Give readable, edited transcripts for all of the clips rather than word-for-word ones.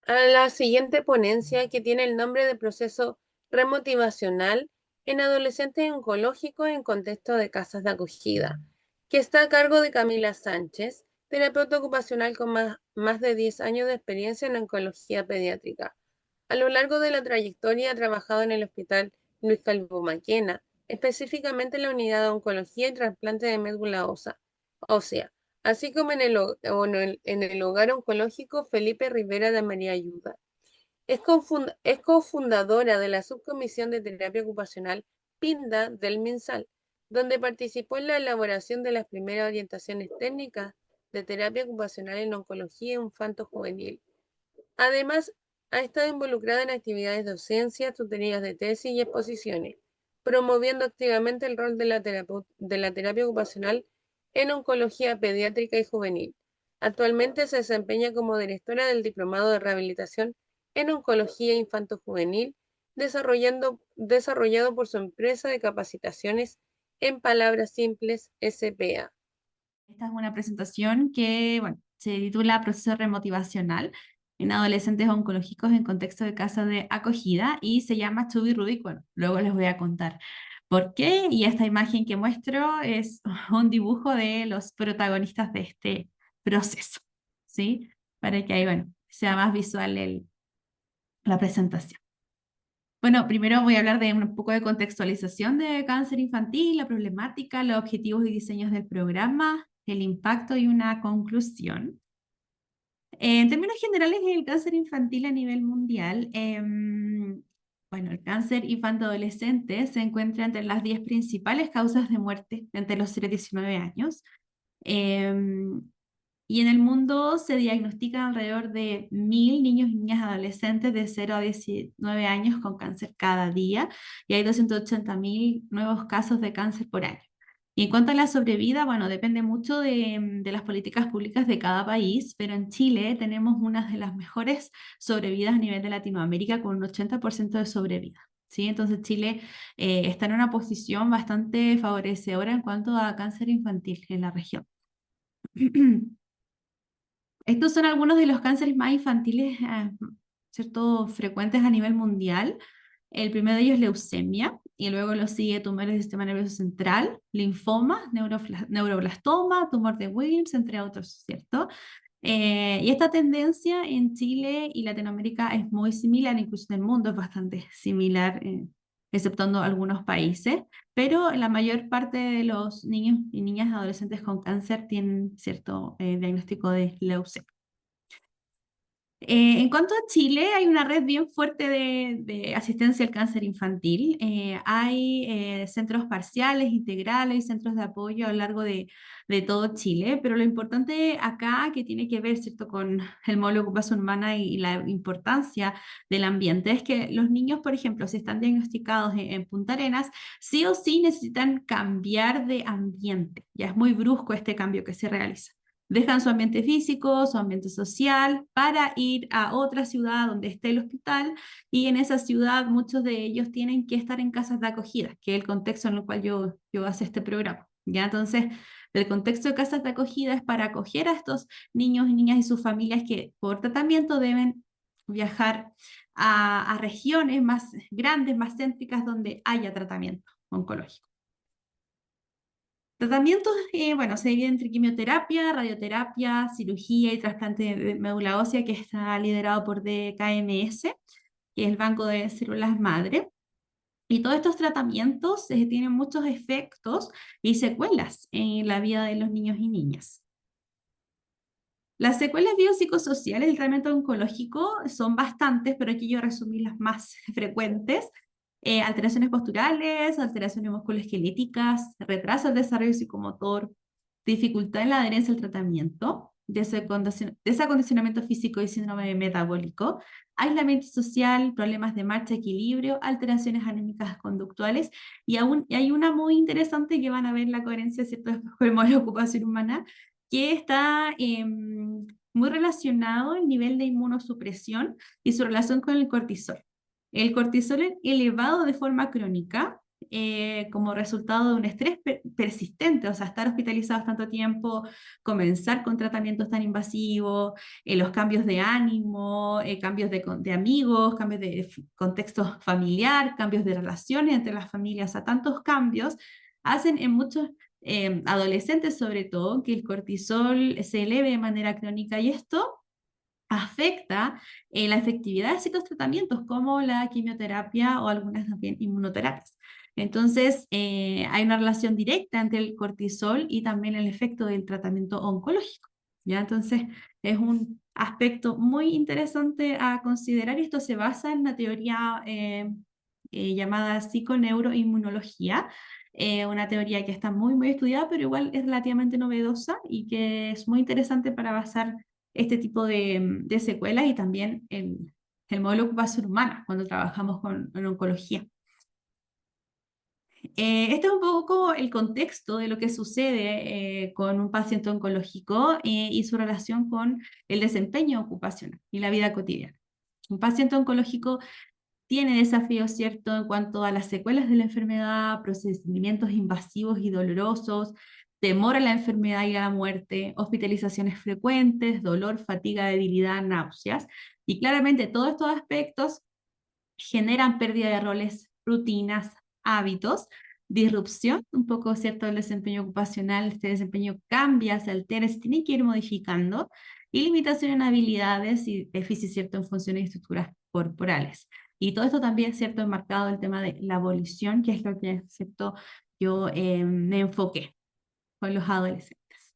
a la siguiente ponencia que tiene el nombre de proceso remotivacional en adolescentes oncológicos en contexto de casas de acogida, que está a cargo de Camila Sánchez, terapeuta ocupacional con más de 10 años de experiencia en oncología pediátrica. A lo largo de la trayectoria ha trabajado en el Hospital Luis Calvo Maquena, específicamente en la unidad de oncología y trasplante de médula ósea, así como en el hogar oncológico Felipe Rivera de María Ayuda. Es cofundadora de la subcomisión de terapia ocupacional PINDA del MinSal, donde participó en la elaboración de las primeras orientaciones técnicas de terapia ocupacional en oncología infanto-juvenil. Además, ha estado involucrada en actividades de docencia, tutorías de tesis y exposiciones, promoviendo activamente el rol de la terapia ocupacional en oncología pediátrica y juvenil. Actualmente se desempeña como directora del Diplomado de Rehabilitación en Oncología Infanto-Juvenil, desarrollado por su empresa de capacitaciones en palabras simples SPA. Esta es una presentación que, bueno, se titula Proceso Remotivacional en adolescentes oncológicos en contexto de casa de acogida y se llama Chubby Rubik. Bueno, luego les voy a contar por qué. Y esta imagen que muestro es un dibujo de los protagonistas de este proceso, ¿sí? Para que ahí, bueno, sea más visual la presentación. Bueno, primero voy a hablar de un poco de contextualización de cáncer infantil, la problemática, los objetivos y diseños del programa, el impacto y una conclusión. En términos generales, el cáncer infantil a nivel mundial, bueno, el cáncer infanto-adolescente se encuentra entre las 10 principales causas de muerte entre los 0 y 19 años. Em, y en el mundo se diagnostican alrededor de 1.000 niños y niñas adolescentes de 0 a 19 años con cáncer cada día y hay 280.000 nuevos casos de cáncer por año. Y en cuanto a la sobrevida, bueno, depende mucho de las políticas públicas de cada país, pero en Chile tenemos una de las mejores sobrevidas a nivel de Latinoamérica con un 80% de sobrevida. ¿Sí? Entonces Chile está en una posición bastante favorecedora en cuanto a cáncer infantil en la región. Estos son algunos de los cánceres más infantiles, ¿cierto? Frecuentes a nivel mundial. El primero de ellos es leucemia, y luego lo sigue tumores del sistema nervioso central, linfoma, neuroblastoma, tumor de Williams, entre otros, ¿cierto? Y esta tendencia en Chile y Latinoamérica es muy similar, incluso en el mundo es bastante similar, exceptuando algunos países, pero la mayor parte de los niños y niñas adolescentes con cáncer tienen cierto diagnóstico de leucemia. En cuanto a Chile, hay una red bien fuerte de asistencia al cáncer infantil. Hay centros parciales, integrales y centros de apoyo a lo largo de todo Chile, pero lo importante acá, que tiene que ver, ¿cierto?, con el modelo de ocupación humana y la importancia del ambiente, es que los niños, por ejemplo, si están diagnosticados en Punta Arenas, sí o sí necesitan cambiar de ambiente. Ya es muy brusco este cambio que se realiza. Dejan su ambiente físico, su ambiente social, para ir a otra ciudad donde esté el hospital y en esa ciudad muchos de ellos tienen que estar en casas de acogida, que es el contexto en el cual yo hago este programa. ¿Ya? Entonces, el contexto de casas de acogida es para acoger a estos niños y niñas y sus familias que por tratamiento deben viajar a regiones más grandes, más céntricas, donde haya tratamiento oncológico. Tratamientos, bueno, se divide entre quimioterapia, radioterapia, cirugía y trasplante de médula ósea, que está liderado por DKMS, que es el Banco de Células Madre. Y todos estos tratamientos tienen muchos efectos y secuelas en la vida de los niños y niñas. Las secuelas biopsicosociales del tratamiento oncológico son bastantes, pero aquí yo resumí las más frecuentes. Alteraciones posturales, alteraciones musculoesqueléticas, retraso del desarrollo psicomotor, dificultad en la adherencia al tratamiento, desacondicionamiento físico y síndrome metabólico, aislamiento social, problemas de marcha, equilibrio, alteraciones anémicas conductuales, y hay una muy interesante que van a ver la coherencia, ¿cierto?, con el modelo de ocupación humana, que está muy relacionado el nivel de inmunosupresión y su relación con el cortisol. El cortisol elevado de forma crónica como resultado de un estrés persistente, o sea, estar hospitalizados tanto tiempo, comenzar con tratamientos tan invasivos, los cambios de ánimo, cambios de amigos, cambios de contexto familiar, cambios de relaciones entre las familias, o sea, tantos cambios hacen en muchos adolescentes sobre todo que el cortisol se eleve de manera crónica y esto afecta la efectividad de ciertos tratamientos como la quimioterapia o algunas también inmunoterapias. Entonces, hay una relación directa entre el cortisol y también el efecto del tratamiento oncológico. ¿Ya? Entonces, es un aspecto muy interesante a considerar y esto se basa en una teoría llamada psiconeuroinmunología, una teoría que está muy, muy estudiada, pero igual es relativamente novedosa y que es muy interesante para basar este tipo de secuelas y también el modelo de ocupación humana cuando trabajamos en oncología. Este es un poco el contexto de lo que sucede con un paciente oncológico y su relación con el desempeño ocupacional y la vida cotidiana. Un paciente oncológico tiene desafíos, ¿cierto?, en cuanto a las secuelas de la enfermedad, procedimientos invasivos y dolorosos, temor a la enfermedad y a la muerte, hospitalizaciones frecuentes, dolor, fatiga, debilidad, náuseas. Y claramente todos estos aspectos generan pérdida de roles, rutinas, hábitos, disrupción, un poco, ¿cierto?, del desempeño ocupacional. Este desempeño cambia, se altera, se tiene que ir modificando, y limitación en habilidades y déficit, ¿cierto?, en funciones y estructuras corporales. Y todo esto también, ¿cierto?, enmarcado el tema de la abolición, que es lo que, ¿cierto?, yo me enfoqué con los adolescentes.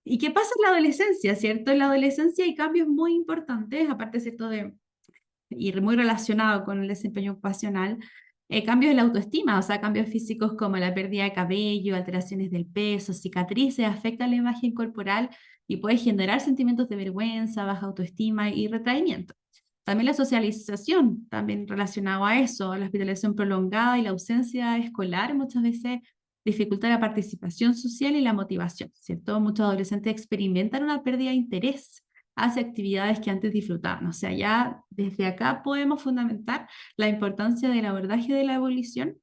¿Y qué pasa en la adolescencia, cierto? En la adolescencia hay cambios muy importantes, aparte, ¿cierto?, y muy relacionado con el desempeño ocupacional, cambios en la autoestima, o sea, cambios físicos como la pérdida de cabello, alteraciones del peso, cicatrices, afectan la imagen corporal y puede generar sentimientos de vergüenza, baja autoestima y retraimiento. También la socialización, también relacionado a eso, la hospitalización prolongada y la ausencia escolar muchas veces dificulta la participación social y la motivación, ¿cierto? Muchos adolescentes experimentan una pérdida de interés hacia actividades que antes disfrutaban. O sea, ya desde acá podemos fundamentar la importancia del abordaje de la evolución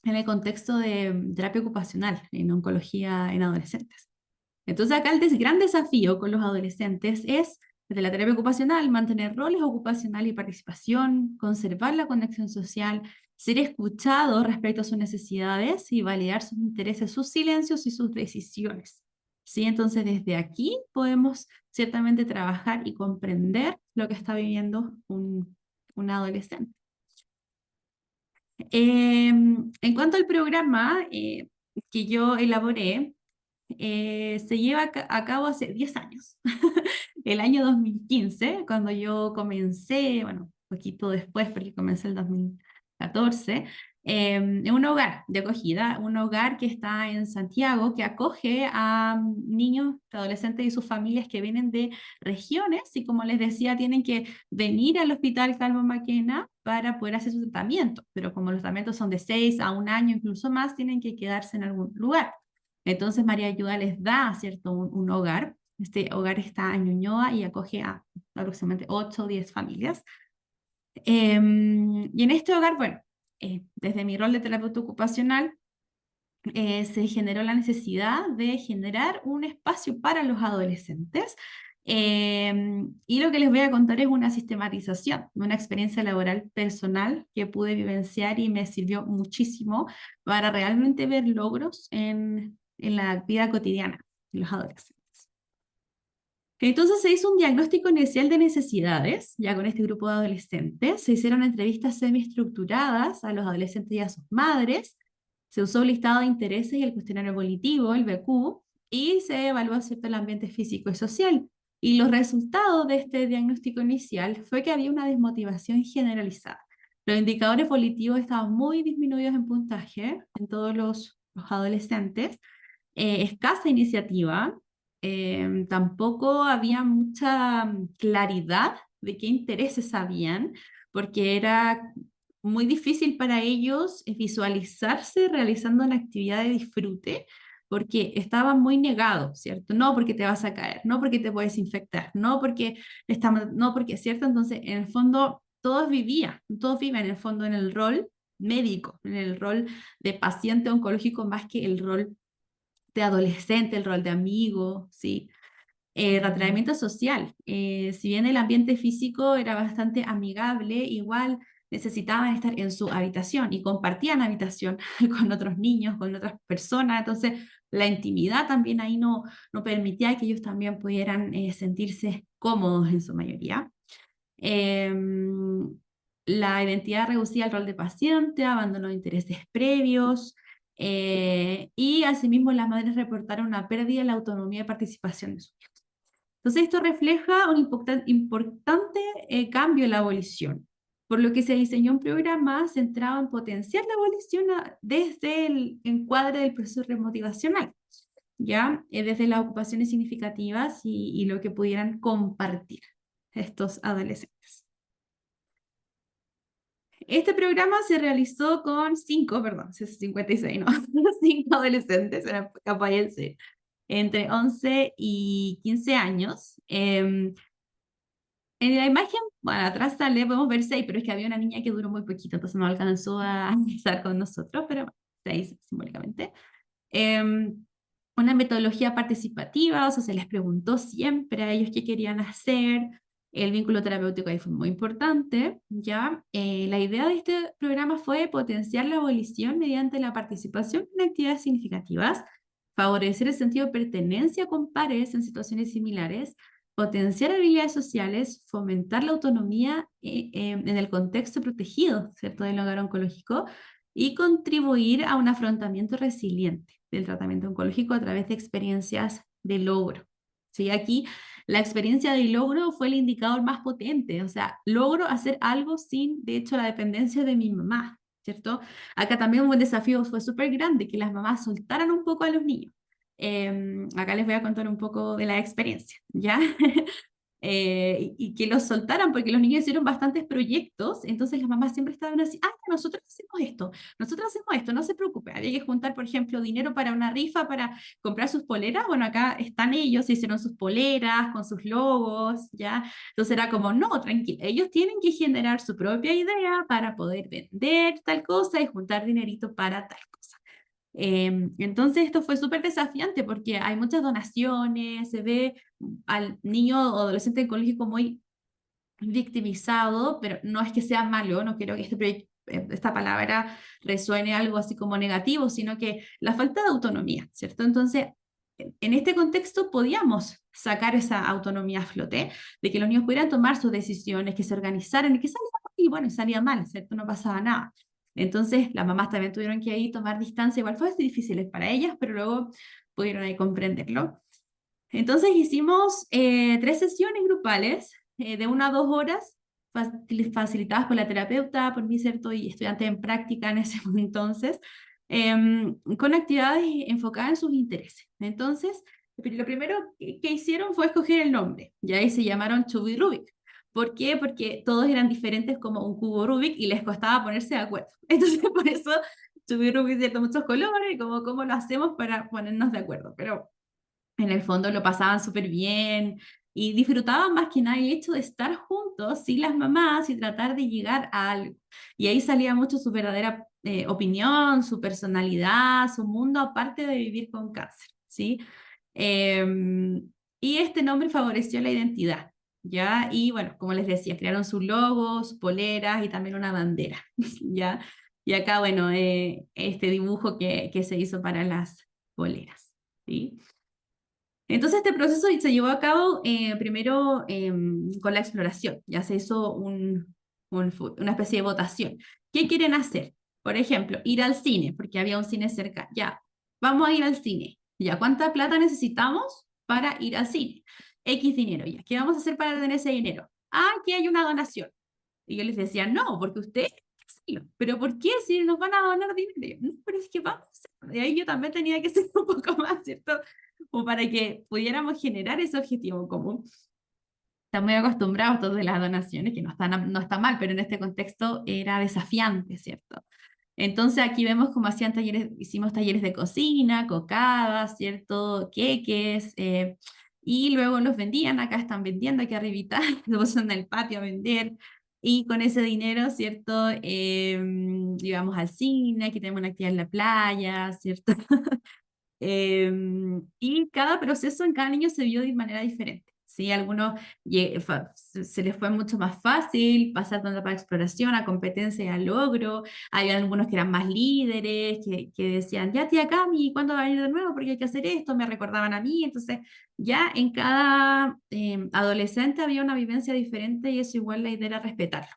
en el contexto de terapia ocupacional en oncología en adolescentes. Entonces acá el gran desafío con los adolescentes es, desde la terapia ocupacional, mantener roles ocupacionales y participación, conservar la conexión social, ser escuchados respecto a sus necesidades y validar sus intereses, sus silencios y sus decisiones. ¿Sí? Entonces desde aquí podemos ciertamente trabajar y comprender lo que está viviendo un adolescente. En cuanto al programa que yo elaboré, se lleva a cabo hace 10 años, el año 2015, cuando yo comencé, bueno, un poquito después, porque comencé el 2014, en un hogar de acogida, un hogar que está en Santiago, que acoge a niños, adolescentes y sus familias que vienen de regiones y, como les decía, tienen que venir al Hospital Calvo Maquena para poder hacer su tratamiento, pero como los tratamientos son de 6 a un año, incluso más, tienen que quedarse en algún lugar. Entonces María Ayuda les da, ¿cierto?, un hogar. Este hogar está en Ñuñoa y acoge a aproximadamente 8 o 10 familias. Y en este hogar, bueno, desde mi rol de terapeuta ocupacional, se generó la necesidad de generar un espacio para los adolescentes. Y lo que les voy a contar es una sistematización de una experiencia laboral personal que pude vivenciar y me sirvió muchísimo para realmente ver logros en la vida cotidiana de los adolescentes. Entonces se hizo un diagnóstico inicial de necesidades, ya con este grupo de adolescentes, se hicieron entrevistas semiestructuradas a los adolescentes y a sus madres, se usó un listado de intereses y el cuestionario volitivo, el BQ, y se evaluó, ¿cierto?, el ambiente físico y social. Y los resultados de este diagnóstico inicial fue que había una desmotivación generalizada. Los indicadores volitivos estaban muy disminuidos en puntaje en todos los adolescentes, escasa iniciativa, tampoco había mucha claridad de qué intereses habían, porque era muy difícil para ellos visualizarse realizando una actividad de disfrute, porque estaban muy negados, ¿cierto? No porque te vas a caer, no porque te puedes infectar, no porque, ¿cierto? Entonces, en el fondo, todos viven en el fondo en el rol médico, en el rol de paciente oncológico más que el rol de adolescente, el rol de amigo, ¿sí? Retraimiento social. Si bien el ambiente físico era bastante amigable, igual necesitaban estar en su habitación y compartían habitación con otros niños, con otras personas. Entonces, la intimidad también ahí no permitía que ellos también pudieran sentirse cómodos en su mayoría. La identidad reducía al rol de paciente, abandono de intereses previos, y asimismo las madres reportaron una pérdida en la autonomía de participación de sus hijos. Entonces esto refleja un importante cambio en la abolición, por lo que se diseñó un programa centrado en potenciar la abolición desde el encuadre del proceso remotivacional, ¿ya? Desde las ocupaciones significativas y lo que pudieran compartir estos adolescentes. Este programa se realizó con 56, no, 5 adolescentes, era capaz de ser, entre 11 y 15 años. En la imagen, bueno, atrás sale, podemos ver 6, pero es que había una niña que duró muy poquito, entonces no alcanzó a estar con nosotros, pero 6 simbólicamente. Una metodología participativa, o sea, se les preguntó siempre a ellos qué querían hacer. El vínculo terapéutico ahí fue muy importante, ¿ya? La idea de este programa fue potenciar la abolición mediante la participación en actividades significativas, favorecer el sentido de pertenencia con pares en situaciones similares, potenciar habilidades sociales, fomentar la autonomía en el contexto protegido, ¿cierto?, del hogar oncológico, y contribuir a un afrontamiento resiliente del tratamiento oncológico a través de experiencias de logro. ¿Sí? Aquí la experiencia de logro fue el indicador más potente, o sea, logro hacer algo sin, de hecho, la dependencia de mi mamá, ¿cierto? Acá también un buen desafío fue súper grande, que las mamás soltaran un poco a los niños. Acá les voy a contar un poco de la experiencia, ¿ya? Y que los soltaran, porque los niños hicieron bastantes proyectos, entonces las mamás siempre estaban así, ah, nosotros hacemos esto, no se preocupe, había que juntar, por ejemplo, dinero para una rifa, para comprar sus poleras, bueno, acá están ellos, hicieron sus poleras con sus logos, ¿ya? Entonces era como, no, tranquilo, ellos tienen que generar su propia idea para poder vender tal cosa y juntar dinerito para tal cosa. Entonces esto fue súper desafiante porque hay muchas donaciones, se ve al niño o adolescente oncológico muy victimizado, pero no es que sea malo, no quiero que esta palabra resuene algo así como negativo, sino que la falta de autonomía, ¿cierto? Entonces, en este contexto podíamos sacar esa autonomía a flote, de que los niños pudieran tomar sus decisiones, que se organizaran y que salía mal, y bueno, salía mal, ¿cierto? No pasaba nada. Entonces, las mamás también tuvieron que ahí tomar distancia, igual fue difícil para ellas, pero luego pudieron ahí comprenderlo. Entonces hicimos 3 sesiones grupales de 1 a 2 horas, facilitadas por la terapeuta, por mí, ¿cierto? Y estudiante en práctica en ese entonces, con actividades enfocadas en sus intereses. Entonces, lo primero que hicieron fue escoger el nombre, y ahí se llamaron Chubby Rubik. ¿Por qué? Porque todos eran diferentes como un cubo Rubik y les costaba ponerse de acuerdo. Entonces, por eso Chubby Rubik tiene muchos colores, y como cómo lo hacemos para ponernos de acuerdo. Pero en el fondo lo pasaban súper bien y disfrutaban más que nada el hecho de estar juntos sin las mamás y tratar de llegar a algo. Y ahí salía mucho su verdadera opinión, su personalidad, su mundo, aparte de vivir con cáncer, ¿sí? Y este nombre favoreció la identidad, ¿ya? Y bueno, como les decía, crearon sus logos, poleras y también una bandera, ¿ya? Y acá, bueno, este dibujo que se hizo para las poleras, ¿sí? Entonces este proceso se llevó a cabo primero con la exploración, ya se hizo una especie de votación. ¿Qué quieren hacer? Por ejemplo, ir al cine, porque había un cine cerca. Ya, vamos a ir al cine. Ya, ¿cuánta plata necesitamos para ir al cine? X dinero, ya. ¿Qué vamos a hacer para tener ese dinero? Ah, aquí hay una donación. Y yo les decía, no, porque ustedes, pero ¿por qué si nos van a donar dinero? No, pero es que vamos a hacer. Y ahí yo también tenía que ser un poco más, ¿cierto? O para que pudiéramos generar ese objetivo común. Están muy acostumbrados todos de las donaciones, que no está mal, pero en este contexto era desafiante, ¿cierto? Entonces aquí vemos cómo hacían talleres, hicimos talleres de cocina, cocadas, ¿cierto? Queques, y luego los vendían, acá están vendiendo, aquí arribita, los en el patio a vender. Y con ese dinero, ¿cierto? Íbamos al cine, aquí tenemos una actividad en la playa, ¿cierto? Y cada proceso en cada niño se vio de manera diferente. ¿Sí? Algunos se les fue mucho más fácil pasar de una etapa de exploración a competencia y a logro. Hay algunos que eran más líderes, que decían, ya tía Cami, ¿cuándo va a venir de nuevo? Porque hay que hacer esto, me recordaban a mí. Entonces, ya en cada adolescente había una vivencia diferente y eso igual la idea era respetarlo.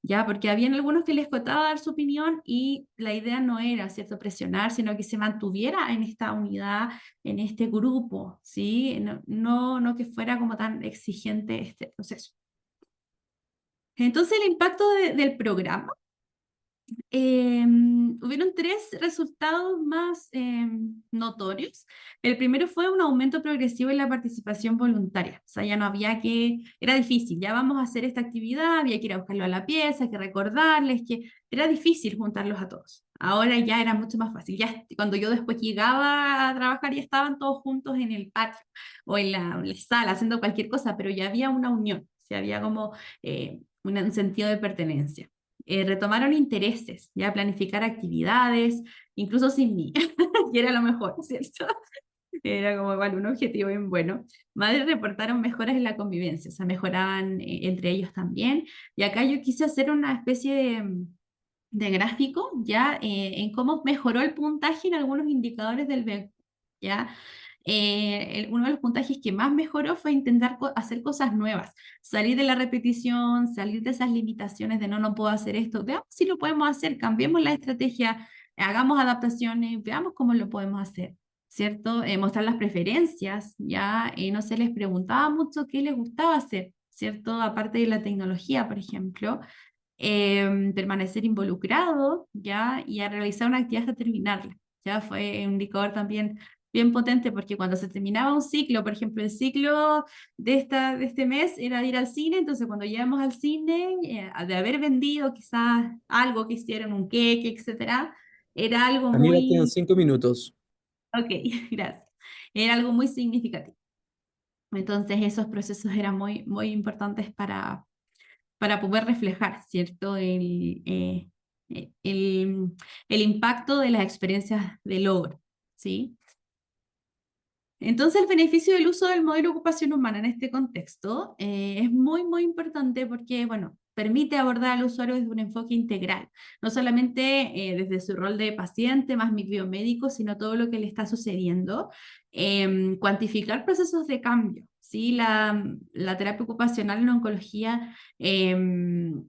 Ya, porque habían algunos que les costaba dar su opinión y la idea no era, ¿cierto?, presionar, sino que se mantuviera en esta unidad, en este grupo, ¿sí? No que fuera como tan exigente este proceso. Entonces, el impacto del programa, hubieron tres resultados más notorios. El primero fue un aumento progresivo en la participación voluntaria. O sea, ya no había era difícil, ya vamos a hacer esta actividad, había que ir a buscarlo a la pieza, que recordarles, que era difícil juntarlos a todos. Ahora ya era mucho más fácil. Ya cuando yo después llegaba a trabajar ya estaban todos juntos en el patio o en la sala haciendo cualquier cosa, pero ya había una unión, o sea, había como un sentido de pertenencia. Retomaron intereses, ya planificar actividades, incluso sin mí, y era lo mejor, ¿cierto? Era como igual un objetivo bien bueno. Madres reportaron mejoras en la convivencia, o sea, mejoraban entre ellos también. Y acá yo quise hacer una especie de gráfico, ya, en cómo mejoró el puntaje en algunos indicadores del BEC, ya. Uno de los puntajes que más mejoró fue intentar hacer cosas nuevas, salir de la repetición, salir de esas limitaciones de no puedo hacer esto, veamos si lo podemos hacer, cambiemos la estrategia, hagamos adaptaciones, veamos cómo lo podemos hacer, ¿cierto? Mostrar las preferencias, ya, no se les preguntaba mucho qué les gustaba hacer, ¿cierto? Aparte de la tecnología, por ejemplo, permanecer involucrado, ¿ya? Y a realizar una actividad hasta terminarla, ¿ya? Fue un indicador también bien potente porque cuando se terminaba un ciclo, por ejemplo, el ciclo de este mes era de ir al cine, entonces cuando llegamos al cine, de haber vendido quizás algo que hicieron, un queque, etcétera, era algo Camila, quedan muy, 5 minutos. ok, gracias, era algo muy significativo. Entonces esos procesos eran muy importantes para poder reflejar, ¿cierto? El impacto de las experiencias de logro, ¿sí? Entonces, el beneficio del uso del modelo de ocupación humana en este contexto es muy importante porque, bueno, permite abordar al usuario desde un enfoque integral, no solamente desde su rol de paciente más biomédico, sino todo lo que le está sucediendo, cuantificar procesos de cambio. ¿Sí? La terapia ocupacional en oncología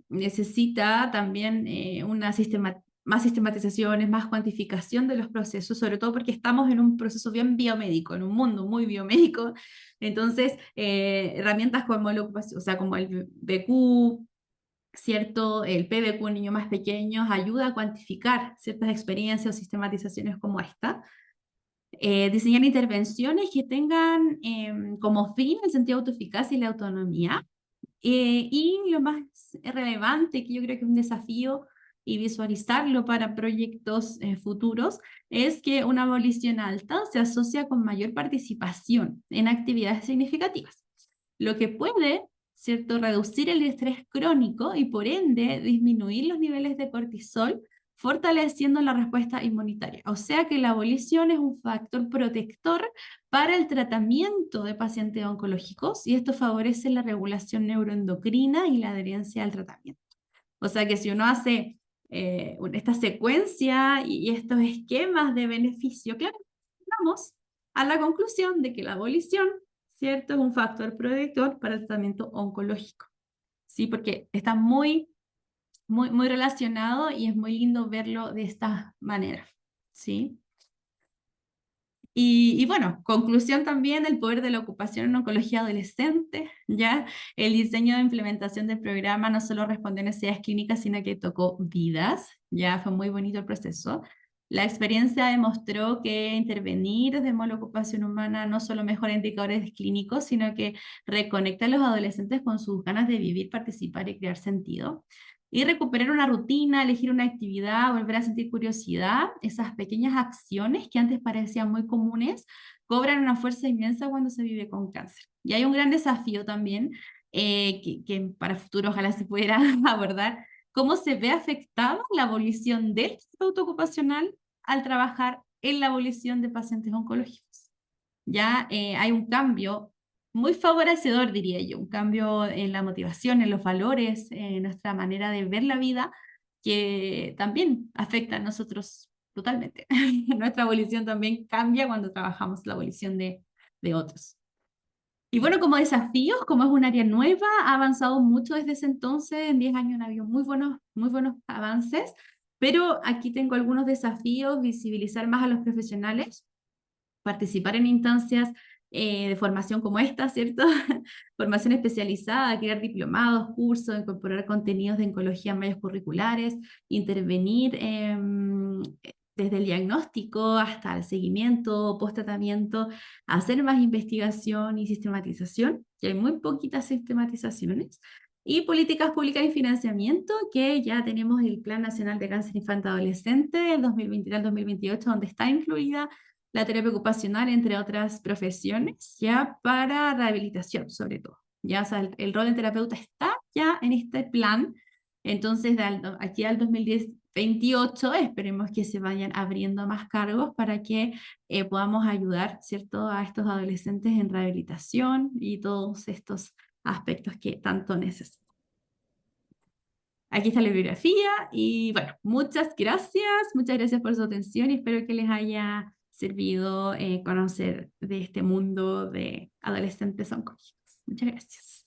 necesita también más sistematizaciones, más cuantificación de los procesos, sobre todo porque estamos en un proceso bien biomédico, en un mundo muy biomédico. Entonces, herramientas como o sea, como el BQ, ¿cierto? El PBQ en niños más pequeños ayuda a cuantificar ciertas experiencias o sistematizaciones como esta. Diseñar intervenciones que tengan como fin el sentido de autoeficacia y la autonomía. Y lo más relevante, que yo creo que es un desafío y visualizarlo para proyectos futuros, es que una abolición alta se asocia con mayor participación en actividades significativas, lo que puede, ¿cierto?, reducir el estrés crónico y por ende disminuir los niveles de cortisol, fortaleciendo la respuesta inmunitaria. O sea que la abolición es un factor protector para el tratamiento de pacientes oncológicos y esto favorece la regulación neuroendocrina y la adherencia al tratamiento. O sea que si uno hace esta secuencia y estos esquemas de beneficio, claro, vamos a la conclusión de que la abolición, ¿cierto?, es un factor protector para el tratamiento oncológico, ¿sí? Porque está muy relacionado y es muy lindo verlo de esta manera, ¿sí? Y bueno, conclusión también, el poder de la ocupación en oncología adolescente, ¿ya? El diseño de implementación del programa no solo respondió a necesidades clínicas, sino que tocó vidas, ¿ya? Fue muy bonito el proceso. La experiencia demostró que intervenir desde modo de ocupación humana no solo mejora indicadores clínicos, sino que reconecta a los adolescentes con sus ganas de vivir, participar y crear sentido. Y recuperar una rutina, elegir una actividad, volver a sentir curiosidad, esas pequeñas acciones que antes parecían muy comunes, cobran una fuerza inmensa cuando se vive con cáncer. Y hay un gran desafío también, que para futuro ojalá se pudiera abordar, cómo se ve afectada la abolición del terapeuta ocupacional al trabajar en la abolición de pacientes oncológicos. Ya hay un cambio muy favorecedor, diría yo, un cambio en la motivación, en los valores, en nuestra manera de ver la vida, que también afecta a nosotros totalmente. Nuestra abolición también cambia cuando trabajamos la abolición de otros. Y bueno, como desafíos, como es un área nueva, ha avanzado mucho desde ese entonces. En 10 años han habido muy buenos avances, pero aquí tengo algunos desafíos: visibilizar más a los profesionales, participar en instancias de formación como esta, ¿cierto? Formación especializada, crear diplomados, cursos, incorporar contenidos de oncología en medios curriculares, intervenir desde el diagnóstico hasta el seguimiento, post-tratamiento, hacer más investigación y sistematización, que hay muy poquitas sistematizaciones. Y políticas públicas y financiamiento, que ya tenemos el Plan Nacional de Cáncer Infanto-Adolescente del 2023 al 2028, donde está incluida la terapia ocupacional, entre otras profesiones, ya para rehabilitación, sobre todo. Ya, o sea, el rol del terapeuta está ya en este plan. Entonces, aquí al 2028, esperemos que se vayan abriendo más cargos para que podamos ayudar, ¿cierto?, a estos adolescentes en rehabilitación y todos estos aspectos que tanto necesitan. Aquí está la bibliografía y bueno, muchas gracias por su atención y espero que les haya servido conocer de este mundo de adolescentes oncológicos. Muchas gracias.